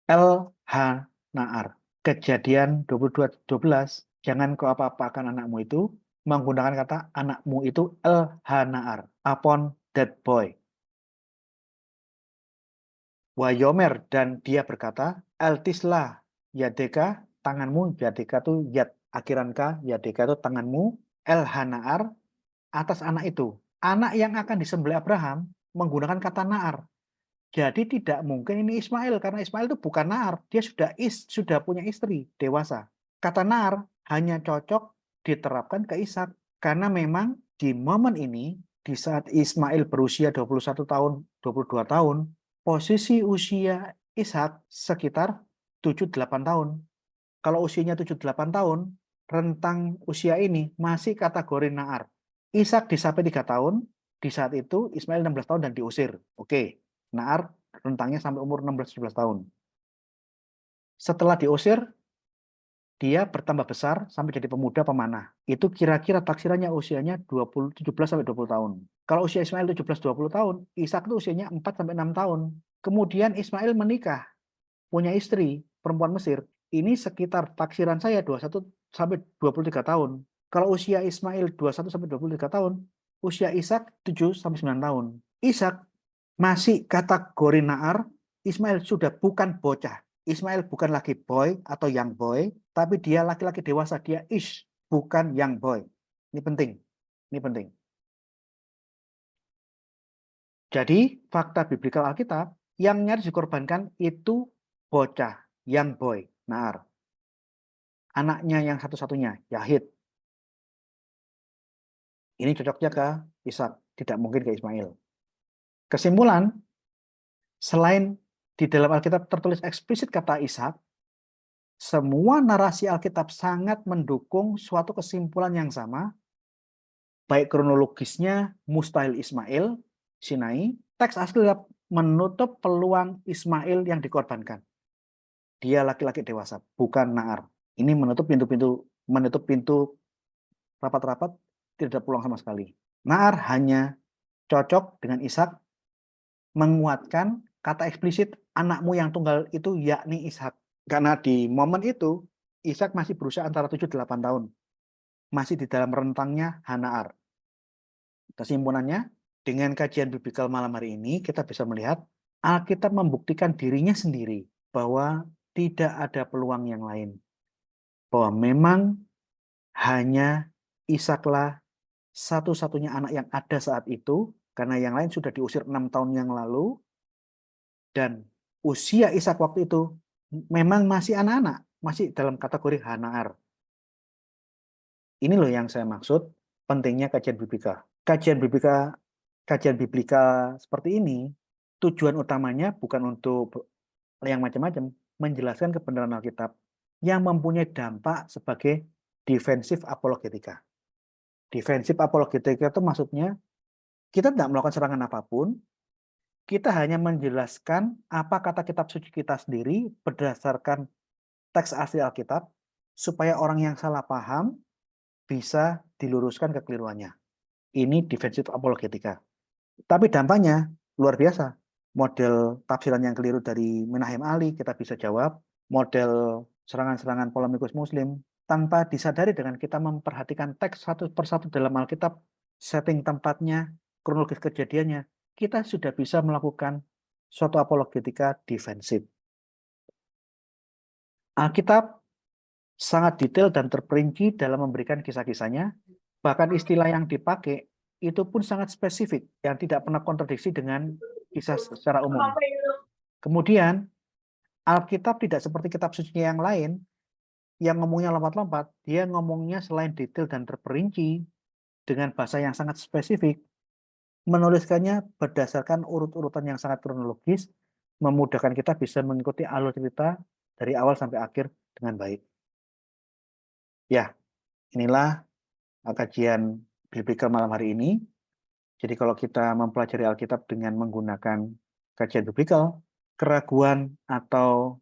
El-Ha-Na'ar. Kejadian 22:12. Jangan kau apa-apakan anakmu itu. Menggunakan kata anakmu itu El-Ha-Na'ar. Upon that boy. Wayomer, dan dia berkata, Eltislah yadeka, tanganmu, yadeka itu yad, akhiran ka, yadeka itu tanganmu, El-Ha-Na'ar, atas anak itu. Anak yang akan disembelih Abraham menggunakan kata Na'ar. Jadi tidak mungkin ini Ismail, karena Ismail itu bukan Na'ar, dia sudah punya istri, dewasa. Kata Na'ar hanya cocok diterapkan ke Ishak, karena memang di momen ini, di saat Ismail berusia 21 tahun, 22 tahun, posisi usia Ishak sekitar 7-8 tahun. Kalau usianya 7-8 tahun, rentang usia ini masih kategori Na'ar. Ishak disampai 3 tahun, di saat itu Ismail 16 tahun dan diusir. Oke, Na'ar rentangnya sampai umur 16-17 tahun. Setelah diusir, dia bertambah besar sampai jadi pemuda pemanah. Itu kira-kira taksirannya usianya 17-20 tahun. Kalau usia Ismail 17-20 tahun, Ishak itu usianya 4-6 tahun. Kemudian Ismail menikah, punya istri, perempuan Mesir. Ini sekitar taksiran saya 21-23 tahun. Kalau usia Ismail 21-23 tahun, usia Ishak 7-9 tahun. Ishak masih kategori Na'ar, Ismail sudah bukan bocah. Ismail bukan lagi boy atau young boy, tapi dia laki-laki dewasa, dia ish, bukan young boy. Ini penting. Ini penting. Jadi, fakta biblikal Alkitab yang nyaris dikorbankan itu bocah, young boy, Na'ar. Anaknya yang satu-satunya, Yahid. Ini cocoknya ke Ishak, tidak mungkin ke Ismail. Kesimpulan, selain di dalam Alkitab tertulis eksplisit kata Ishak, semua narasi Alkitab sangat mendukung suatu kesimpulan yang sama, baik kronologisnya mustahil Ismail, Sinai, teks asli menutup peluang Ismail yang dikorbankan. Dia laki-laki dewasa, bukan Na'ar. Ini menutup pintu rapat-rapat, tidak ada peluang sama sekali. Na'ar hanya cocok dengan Ishak, menguatkan kata eksplisit anakmu yang tunggal itu yakni Ishak. Karena di momen itu, Ishak masih berusia antara 7-8 tahun. Masih di dalam rentangnya Hanaar. Kesimpulannya, dengan kajian biblikal malam hari ini, kita bisa melihat Alkitab membuktikan dirinya sendiri bahwa tidak ada peluang yang lain. Bahwa memang hanya Ishaklah satu-satunya anak yang ada saat itu, karena yang lain sudah diusir 6 tahun yang lalu, dan usia Ishak waktu itu memang masih anak-anak, masih dalam kategori Hanaar. Ini loh yang saya maksud pentingnya kajian biblika. Kajian biblika seperti ini, tujuan utamanya bukan untuk yang macam-macam, menjelaskan kebenaran Alkitab yang mempunyai dampak sebagai defensif apologetika. Defensif apologetika itu maksudnya kita tidak melakukan serangan apapun, kita hanya menjelaskan apa kata kitab suci kita sendiri berdasarkan teks asli Alkitab, supaya orang yang salah paham bisa diluruskan kekeliruannya. Ini defensif apologetika. Tapi dampaknya luar biasa. Model tafsiran yang keliru dari Menahem Ali kita bisa jawab, model serangan-serangan polemikus Muslim, tanpa disadari dengan kita memperhatikan teks satu persatu dalam Alkitab, setting tempatnya, kronologis kejadiannya, kita sudah bisa melakukan suatu apologetika defensif. Alkitab sangat detail dan terperinci dalam memberikan kisah-kisahnya, bahkan istilah yang dipakai itu pun sangat spesifik, yang tidak pernah kontradiksi dengan kisah secara umum. Kemudian, Alkitab tidak seperti kitab suci yang lain, yang ngomongnya lompat-lompat, dia ngomongnya selain detail dan terperinci, dengan bahasa yang sangat spesifik, menuliskannya berdasarkan urut-urutan yang sangat kronologis, memudahkan kita bisa mengikuti alur cerita dari awal sampai akhir dengan baik. Ya, inilah kajian biblika malam hari ini. Jadi kalau kita mempelajari Alkitab dengan menggunakan kajian biblikal, keraguan atau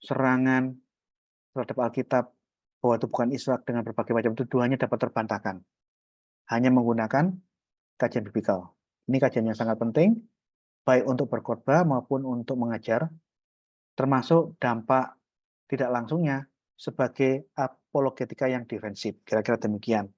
serangan terhadap Alkitab bahwa itu bukan Ishak dengan berbagai macam tuduhannya dapat terbantahkan. Hanya menggunakan kajian biblikal. Ini kajian yang sangat penting, baik untuk berkhotbah maupun untuk mengajar, termasuk dampak tidak langsungnya sebagai apologetika yang defensif. Kira-kira demikian.